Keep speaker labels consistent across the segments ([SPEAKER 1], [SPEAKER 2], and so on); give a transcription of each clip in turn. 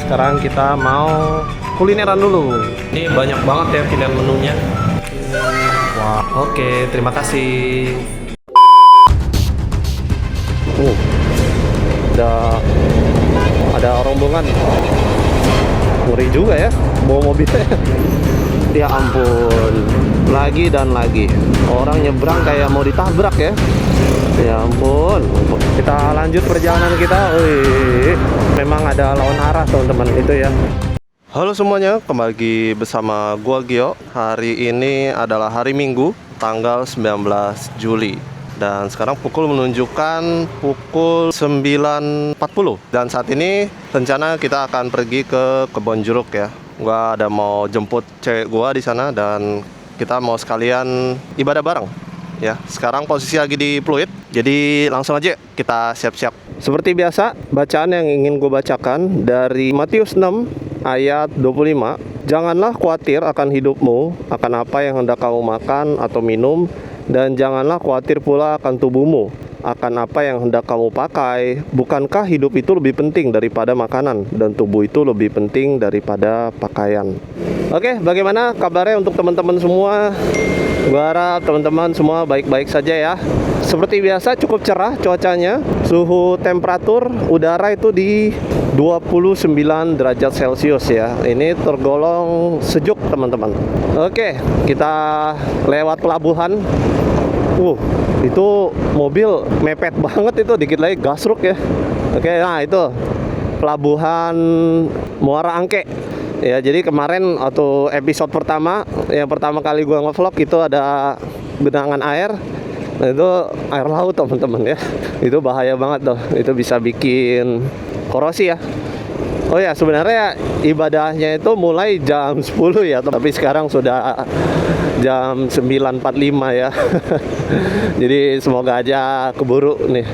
[SPEAKER 1] sekarang kita mau kulineran dulu. Ini banyak banget ya pilihan menunya. Wah, oke, terima kasih. Ada rombongan. Ngeri juga ya bawa mobilnya. Ya ampun, lagi dan lagi orang nyebrang kayak mau ditabrak ya. Ya ampun, kita lanjut perjalanan kita. Wih, memang ada lawan arah teman-teman itu ya. Halo semuanya, kembali lagi bersama gua Gio. Hari ini adalah hari Minggu, tanggal 19 Juli. Dan sekarang pukul menunjukkan pukul 9.40. Dan saat ini rencana kita akan pergi ke Kebon Jeruk ya. Gua ada mau jemput cewek gua di sana dan kita mau sekalian ibadah bareng. Ya, sekarang posisi lagi di Pluit. Jadi langsung aja kita siap-siap. Seperti biasa, bacaan yang ingin gue bacakan dari Matius 6 ayat 25. Janganlah khawatir akan hidupmu, akan apa yang hendak kamu makan atau minum, dan janganlah khawatir pula akan tubuhmu, akan apa yang hendak kamu pakai. Bukankah hidup itu lebih penting daripada makanan, dan tubuh itu lebih penting daripada pakaian? Oke, bagaimana kabarnya untuk teman-teman semua? Gua harap teman-teman semua baik-baik saja ya. Seperti biasa cukup cerah cuacanya. Suhu temperatur udara itu di 29 derajat Celcius ya. Ini tergolong sejuk teman-teman. Oke, kita lewat pelabuhan. Itu mobil mepet banget itu, dikit lagi gasruk ya. Oke, nah itu pelabuhan Muara Angke. Ya, jadi kemarin atau episode pertama, yang pertama kali gua ngevlog itu ada genangan air. Nah, itu air laut teman-teman ya. Itu bahaya banget tuh. Itu bisa bikin korosi ya. Oh ya, sebenarnya ibadahnya itu mulai jam 10 ya, tapi sekarang sudah jam 9.45 ya. Jadi semoga aja keburu nih.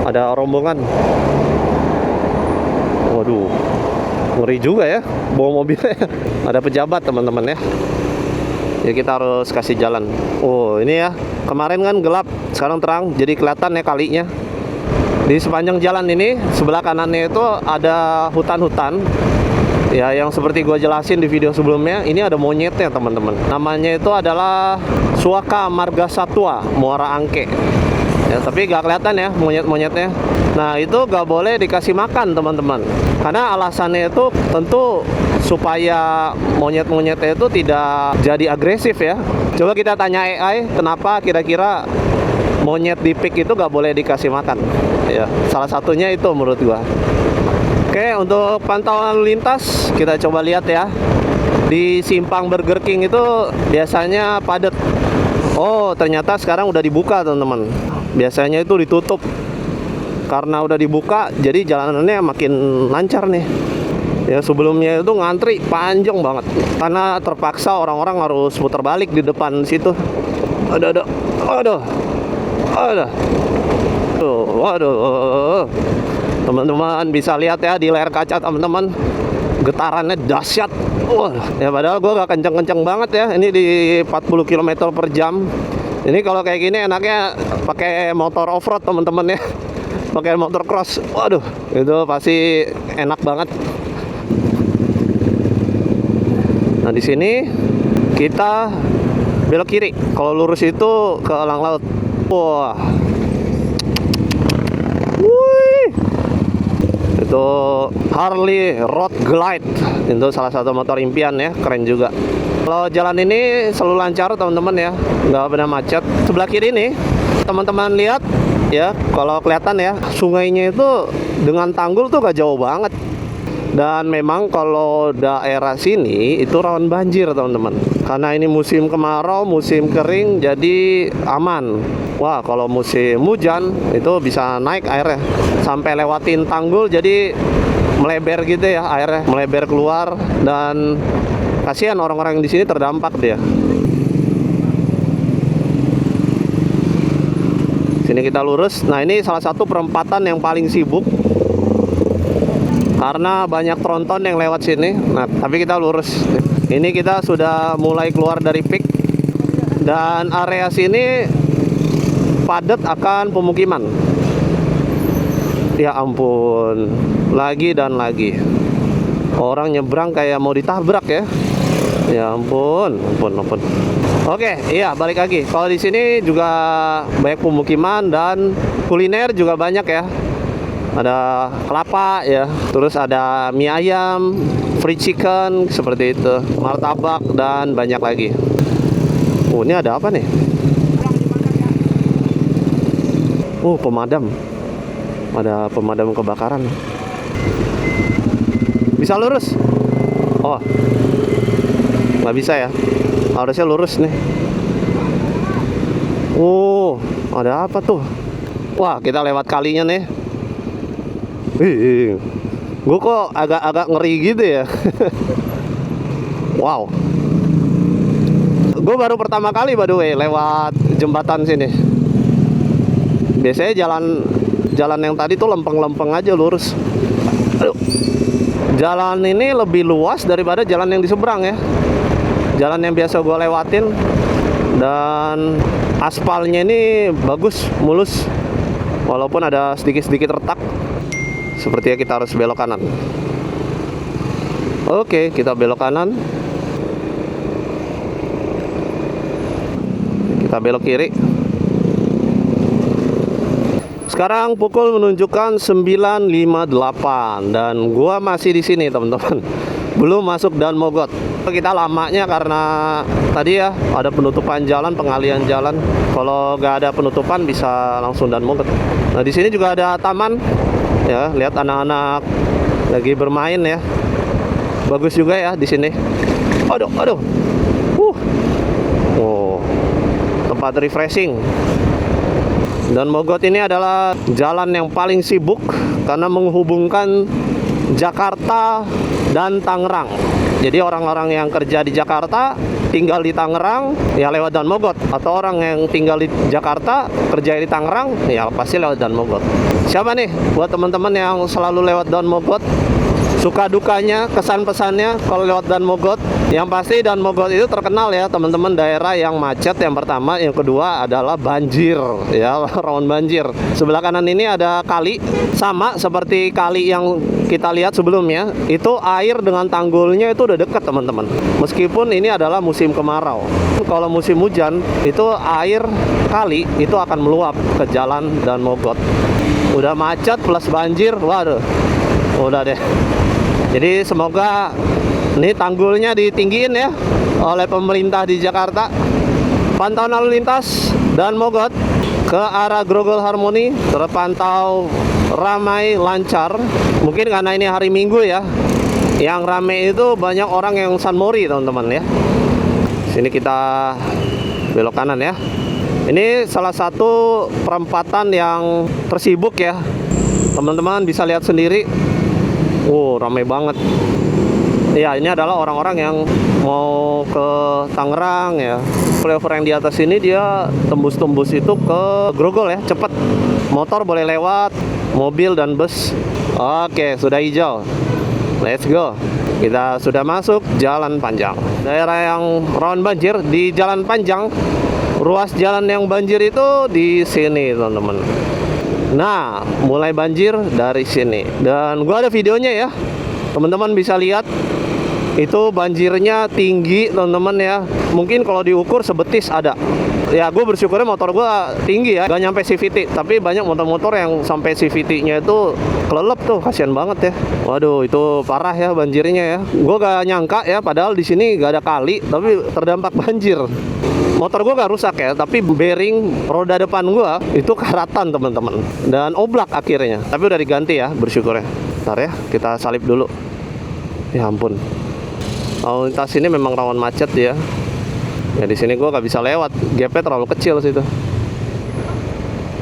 [SPEAKER 1] Ada rombongan. Waduh, ngeri juga ya bawa mobilnya. Ada pejabat teman-teman ya. Ya kita harus kasih jalan. Oh ini ya, kemarin kan gelap, sekarang terang, jadi kelihatan ya kalinya. Di sepanjang jalan ini sebelah kanannya itu ada hutan-hutan. Ya, yang seperti gua jelasin di video sebelumnya, ini ada monyetnya teman-teman. Namanya itu adalah Suaka Marga Satwa Muara Angke. Ya, tapi gak kelihatan ya monyet-monyetnya. Nah, itu gak boleh dikasih makan teman-teman. Karena alasannya itu tentu supaya monyet-monyetnya itu tidak jadi agresif ya. Coba kita tanya AI, kenapa kira-kira monyet di pik itu gak boleh dikasih makan. Ya, salah satunya itu menurut gua. Oke, untuk pantauan lalu lintas kita coba lihat ya. Di simpang Burger King itu biasanya padat. Oh, ternyata sekarang udah dibuka teman-teman. Biasanya itu ditutup. Karena udah dibuka, jadi jalanannya makin lancar nih. Ya, sebelumnya itu ngantri panjang banget. Karena terpaksa orang-orang harus putar balik di depan situ. Aduh. Waduh. Teman-teman bisa lihat ya di layar kaca teman-teman, getarannya dahsyat. Ya padahal gue gak kenceng-kenceng banget ya. Ini di 40 km per jam. Ini kalau kayak gini enaknya pakai motor off-road teman-teman ya. Pakai motor cross. Waduh, itu pasti enak banget. Nah, di sini kita belok kiri. Kalau lurus itu ke Elang Laut. Wah. Itu Harley Road Glide. Itu salah satu motor impian ya, keren juga. Kalau jalan ini selalu lancar teman-teman ya, nggak pernah macet. Sebelah kiri nih teman-teman lihat ya, kalau kelihatan ya, sungainya itu dengan tanggul tuh gak jauh banget. Dan memang kalau daerah sini itu rawan banjir teman-teman. Karena ini musim kemarau, musim kering, jadi aman. Wah, kalau musim hujan itu bisa naik airnya sampai lewatin tanggul, jadi melebar gitu ya, airnya melebar keluar. Dan kasihan orang-orang di sini terdampak dia. Sini kita lurus. Nah, ini salah satu perempatan yang paling sibuk karena banyak tronton yang lewat sini. Nah, tapi kita lurus. Ini kita sudah mulai keluar dari pik. Dan area sini padat akan pemukiman. Ya ampun, lagi dan lagi. Orang nyebrang kayak mau ditabrak ya. Ya ampun, ampun. Oke, iya balik lagi. Kalau di sini juga banyak pemukiman dan kuliner juga banyak ya. Ada kelapa ya, terus ada mie ayam, free chicken seperti itu, martabak dan banyak lagi. Oh, ini ada apa nih? Oh, pemadam. Ada pemadam kebakaran. Bisa lurus? Oh, nggak bisa ya? Harusnya lurus nih. Oh, ada apa tuh? Wah, kita lewat kalinya nih. Gue kok agak ngeri gitu ya. Wow. Gue baru pertama kali by the way lewat jembatan sini. Biasanya jalan yang tadi tuh lempeng-lempeng aja lurus. Aduh. Jalan ini lebih luas daripada jalan yang di seberang ya. Jalan yang biasa gue lewatin. Dan aspalnya ini bagus, mulus. Walaupun ada sedikit-sedikit retak. Sepertinya kita harus belok kanan. Oke, kita belok kanan. Kita belok kiri. Sekarang pukul menunjukkan 9.58 dan gua masih di sini, teman-teman. Belum masuk Dan Mogot. Kita lamanya karena tadi ya ada penutupan jalan, pengalian jalan. Kalau nggak ada penutupan bisa langsung Dan Mogot. Nah, di sini juga ada taman. Ya, lihat anak-anak lagi bermain ya. Bagus juga ya di sini. Aduh. Oh, tempat refreshing. Dan Mogot ini adalah jalan yang paling sibuk karena menghubungkan Jakarta dan Tangerang. Jadi orang-orang yang kerja di Jakarta tinggal di Tangerang ya lewat Dan Mogot, atau orang yang tinggal di Jakarta kerja di Tangerang ya pasti lewat Dan Mogot. Siapa nih buat teman-teman yang selalu lewat Dan Mogot? Suka dukanya, kesan pesannya kalau lewat Dan Mogot. Yang pasti Dan Mogot itu terkenal ya teman-teman, daerah yang macet yang pertama, yang kedua adalah banjir ya, rawan banjir. Sebelah kanan ini ada kali, sama seperti kali yang kita lihat sebelumnya. Itu air dengan tanggulnya itu udah dekat teman-teman. Meskipun ini adalah musim kemarau. Kalau musim hujan itu air kali itu akan meluap ke jalan Dan Mogot. Udah macet plus banjir, waduh, udah deh. Jadi semoga ini tanggulnya ditinggiin ya oleh pemerintah di Jakarta. Pantauan lalu lintas Dan Mogot ke arah Grogol Harmoni terpantau ramai, lancar. Mungkin karena ini hari Minggu ya, yang ramai itu banyak orang yang Sunmori teman-teman ya. Sini kita belok kanan ya. Ini salah satu perempatan yang tersibuk ya. Teman-teman bisa lihat sendiri. Oh, ramai banget. Ya, ini adalah orang-orang yang mau ke Tangerang ya. Flyover yang di atas ini dia tembus-tembus itu ke Grogol ya, cepet. Motor boleh lewat, mobil dan bus. Oke, sudah hijau. Let's go. Kita sudah masuk Jalan Panjang. Daerah yang rawan banjir di Jalan Panjang. Ruas jalan yang banjir itu di sini, teman-teman. Nah, mulai banjir dari sini. Dan gua ada videonya ya. Teman-teman bisa lihat. Itu banjirnya tinggi, teman-teman ya. Mungkin kalau diukur sebetis ada. Ya, gue bersyukurnya motor gue tinggi ya, gak nyampe CVT. Tapi banyak motor-motor yang sampai CVT-nya itu kelelep tuh, kasihan banget ya. Waduh, itu parah ya banjirnya ya. Gue gak nyangka ya, padahal di sini gak ada kali, tapi terdampak banjir. Motor gue gak rusak ya, tapi bearing roda depan gue itu karatan teman-teman. Dan oblak akhirnya. Tapi udah diganti ya, bersyukurnya. Bentar ya, kita salip dulu. Ya ampun. Lalu lintas ini memang rawan macet ya. Ya di sini gue gak bisa lewat, gapnya terlalu kecil situ.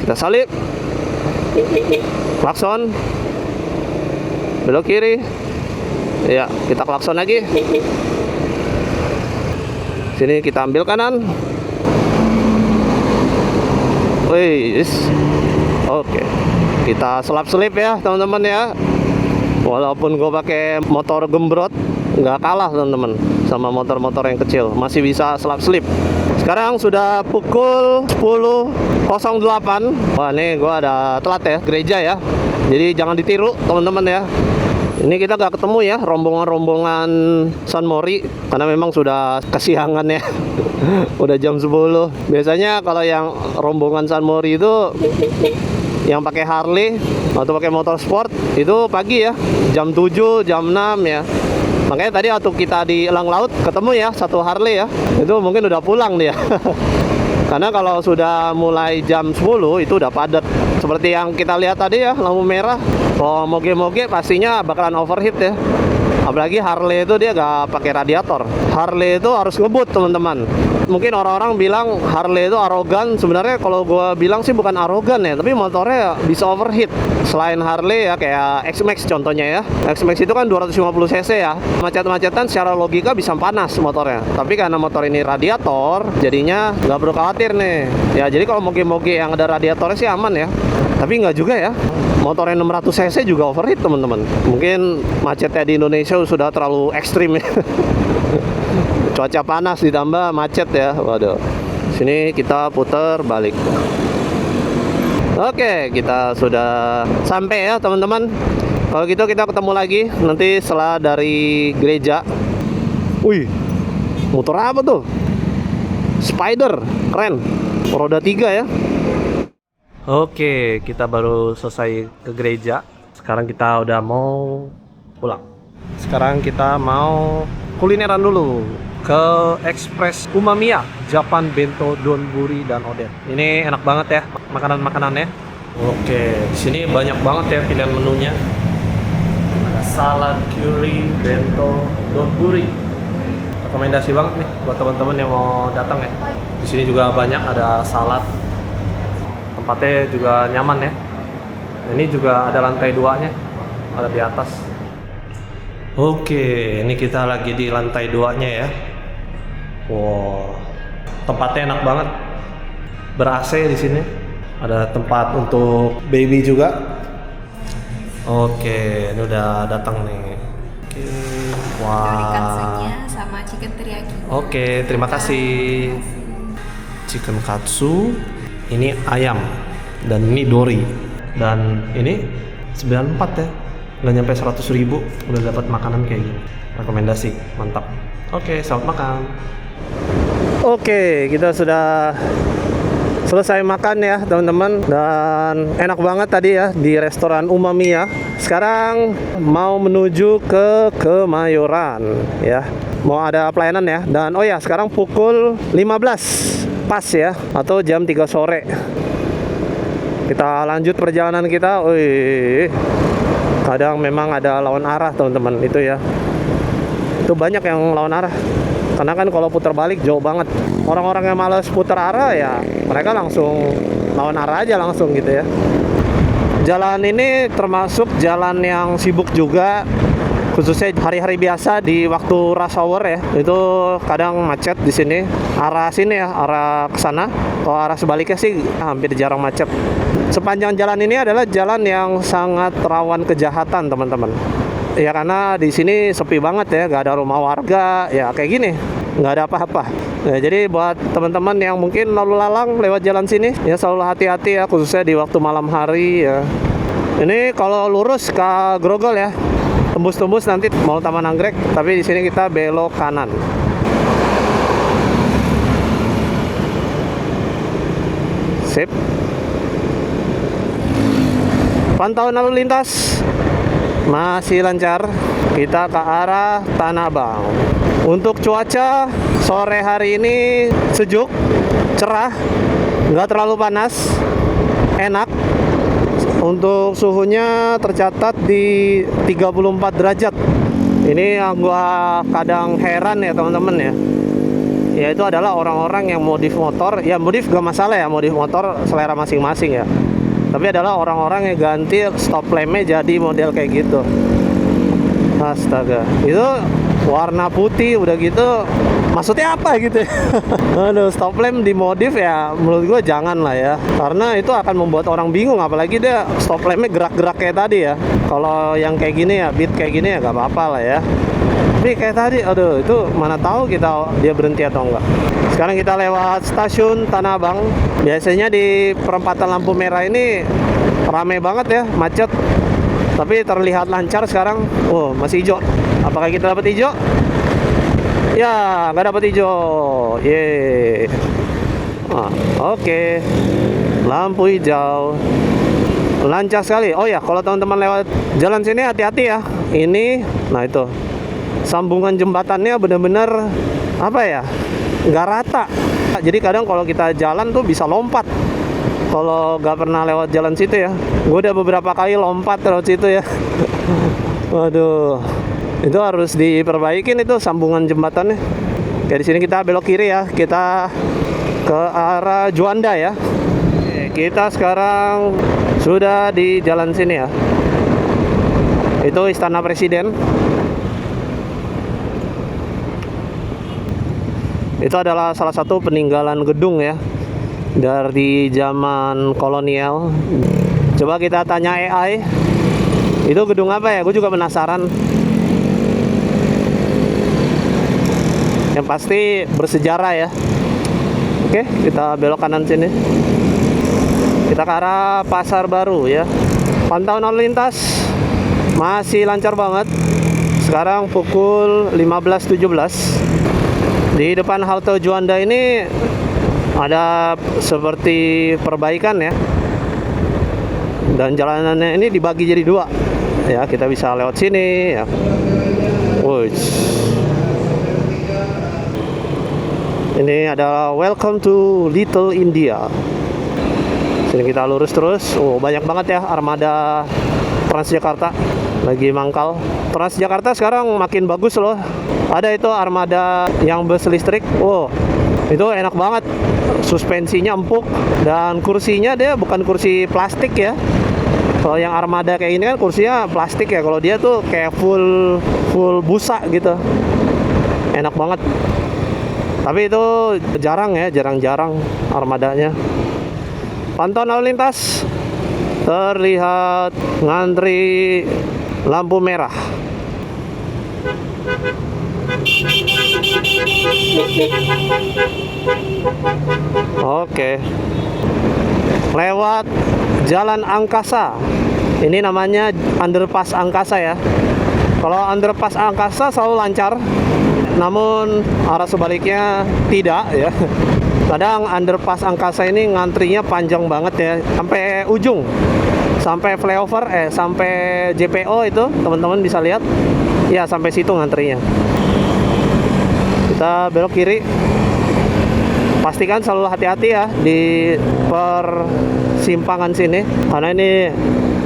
[SPEAKER 1] Kita salip. Klakson. Belok kiri. Ya, kita klakson lagi. Sini kita ambil kanan. Wih, oke. Kita selap-selip ya teman-teman ya. Walaupun gue pakai motor gembrot, nggak kalah teman-teman sama motor-motor yang kecil, masih bisa selap-selip. Sekarang sudah pukul 10 08. Wah, nih gua ada telat ya, gereja ya. Jadi jangan ditiru teman-teman ya. Ini kita gak ketemu ya rombongan-rombongan San Mori karena memang sudah kesiangan ya. Udah jam 10. Biasanya kalau yang rombongan San Mori itu yang pakai Harley atau pakai motor sport itu pagi ya, jam 7, jam 6 ya. Makanya tadi waktu kita di Elang Laut ketemu ya satu Harley ya. Itu mungkin udah pulang dia. Karena kalau sudah mulai jam 10 itu udah padat. Seperti yang kita lihat tadi ya, lampu merah. Kalau moge-moge pastinya bakalan overheat ya. Apalagi Harley itu dia gak pakai radiator. Harley itu harus ngebut teman-teman. Mungkin orang-orang bilang Harley itu arogan. Sebenarnya kalau gue bilang sih bukan arogan ya, tapi motornya bisa overheat. Selain Harley ya kayak X-Max contohnya ya. X-Max itu kan 250 cc ya. Macet-macetan secara logika bisa panas motornya. Tapi karena motor ini radiator, jadinya nggak perlu khawatir nih. Ya jadi kalau moge-moge yang ada radiatornya sih aman ya. Tapi nggak juga ya. Motor yang 600 cc juga overheat teman-teman. Mungkin macetnya di Indonesia sudah terlalu ekstrim ya. Cuaca panas ditambah macet ya. Waduh. Sini kita putar balik. Oke, kita sudah sampai ya teman-teman. Kalau gitu kita ketemu lagi nanti setelah dari gereja. Wih, motor apa tuh? Spider, keren. Roda 3 ya. Oke, kita baru selesai ke gereja. Sekarang kita udah mau pulang. Sekarang kita mau kulineran dulu ke Express Umamiya Japan Bento Donburi dan Oden. Ini enak banget ya makanan-makanannya. Oke, di sini banyak banget ya pilihan menunya. Ada salad, curry, bento, donburi. Rekomendasi banget nih buat teman-teman yang mau datang ya. Di sini juga banyak ada salad. Tempatnya juga nyaman ya. Ini juga ada lantai 2-nya, ada di atas. Oke, ini kita lagi di lantai 2-nya ya. Wow, tempatnya enak banget. Ber-AC di sini. Ada tempat untuk baby juga. Oke, ini udah datang nih. Oke, wah.
[SPEAKER 2] Katsunya sama chicken teriyaki.
[SPEAKER 1] Oke, terima kasih. Chicken katsu. Ini ayam dan ini dori dan ini 94 ya, nggak nyampe 100.000 udah dapat makanan kayak gini. Rekomendasi, mantap. Oke, selamat makan. Oke, kita sudah selesai makan ya teman-teman, dan enak banget tadi ya di restoran Umamiya. Sekarang mau menuju ke Kemayoran ya, mau ada pelayanan ya. Dan oh ya, sekarang pukul 15 pas ya, atau jam 3 sore. Kita lanjut perjalanan kita. Wih, kadang memang ada lawan arah teman-teman itu ya. Itu banyak yang lawan arah. Karena kan kalau putar balik jauh banget. Orang-orang yang malas putar arah ya, mereka langsung lawan arah aja langsung gitu ya. Jalan ini termasuk jalan yang sibuk juga, khususnya hari-hari biasa di waktu rush hour ya. Itu kadang macet di sini. Arah sini ya, arah ke sana. Kalau arah sebaliknya sih hampir jarang macet. Sepanjang jalan ini adalah jalan yang sangat rawan kejahatan, teman-teman. Ya karena di sini sepi banget ya, nggak ada rumah warga, ya kayak gini, nggak ada apa-apa. Ya, jadi buat teman-teman yang mungkin lalu lalang lewat jalan sini, ya selalu hati-hati ya, khususnya di waktu malam hari ya. Ini kalau lurus ke Grogol ya, tembus-tembus nanti mau Taman Anggrek, tapi di sini kita belok kanan. Sip. Pantauan lalu lintas masih lancar. Kita ke arah Tanah Abang. Untuk cuaca sore hari ini sejuk, cerah, nggak terlalu panas, enak. Untuk suhunya tercatat di 34 derajat. Ini yang gua kadang heran ya teman-teman ya. Yaitu adalah orang-orang yang modif motor. Ya modif gak masalah ya, modif motor selera masing-masing ya. Tapi adalah orang-orang yang ganti stop lampnya jadi model kayak gitu. Astaga, itu warna putih udah gitu, maksudnya apa gitu? Aduh, stop lamp dimodif ya, menurut gue jangan lah ya, karena itu akan membuat orang bingung. Apalagi dia stop lampnya gerak-gerak kayak tadi ya. Kalau yang kayak gini ya, beat kayak gini ya gak apa-apa lah ya. Tapi kayak tadi, aduh, itu mana tahu kita dia berhenti atau enggak. Sekarang kita lewat stasiun Tanah Abang. Biasanya di perempatan lampu merah ini rame banget ya, macet. Tapi terlihat lancar sekarang. Oh, masih hijau. Apakah kita dapat hijau? Ya, nggak dapat hijau. Ye. Oke. Lampu hijau. Lancar sekali. Oh ya, kalau teman-teman lewat jalan sini hati-hati ya. Ini, nah itu. Sambungan jembatannya benar-benar apa ya? Nggak rata. Jadi kadang kalau kita jalan tuh bisa lompat. Kalau nggak pernah lewat jalan situ ya, gue udah beberapa kali lompat lewat situ ya. Waduh, itu harus diperbaikin itu sambungan jembatannya. Oke, di sini kita belok kiri ya, kita ke arah Juanda ya. Oke, kita sekarang sudah di jalan sini ya. Itu Istana Presiden. Itu adalah salah satu peninggalan gedung ya, dari zaman kolonial. Coba kita tanya AI, itu gedung apa ya? Gue juga penasaran. Yang pasti bersejarah ya. Oke, kita belok kanan sini. Kita ke arah Pasar Baru ya. Pantauan lalu lintas masih lancar banget. Sekarang pukul 15.17. Di depan halte Juanda ini ada seperti perbaikan ya, dan jalanannya ini dibagi jadi dua ya, kita bisa lewat sini ya. Wush. Ini ada welcome to Little India. Sini kita lurus terus. Oh, banyak banget ya armada Transjakarta lagi mangkal. Transjakarta sekarang makin bagus loh. Ada itu armada yang bus listrik. Oh, itu enak banget. Suspensinya empuk dan kursinya dia bukan kursi plastik ya. Kalau yang armada kayak ini kan kursinya plastik ya. Kalau dia tuh kayak full busa gitu. Enak banget. Tapi itu jarang ya, jarang-jarang armadanya. Pantauan lalu lintas terlihat ngantri lampu merah. Oke. Lewat Jalan Angkasa. Ini namanya underpass Angkasa ya. Kalau underpass Angkasa selalu lancar, namun arah sebaliknya tidak ya. Kadang underpass Angkasa ini ngantrinya panjang banget ya, sampai ujung, sampai flyover, sampai JPO itu teman-teman bisa lihat. Ya, sampai situ ngantrinya. Kita belok kiri. Pastikan selalu hati-hati ya di persimpangan sini, karena ini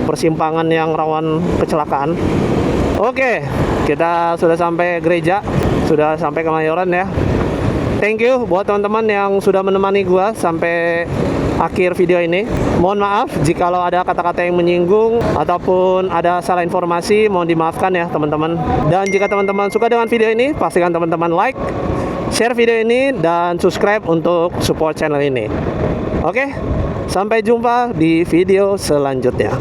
[SPEAKER 1] persimpangan yang rawan kecelakaan. Oke, kita sudah sampai gereja, sudah sampai Kemayoran ya. Thank you buat teman-teman yang sudah menemani gua sampai akhir video ini. Mohon maaf jikalau ada kata-kata yang menyinggung ataupun ada salah informasi, mohon dimaafkan ya teman-teman. Dan jika teman-teman suka dengan video ini, pastikan teman-teman like, share video ini, dan subscribe untuk support channel ini. Oke, sampai jumpa di video selanjutnya.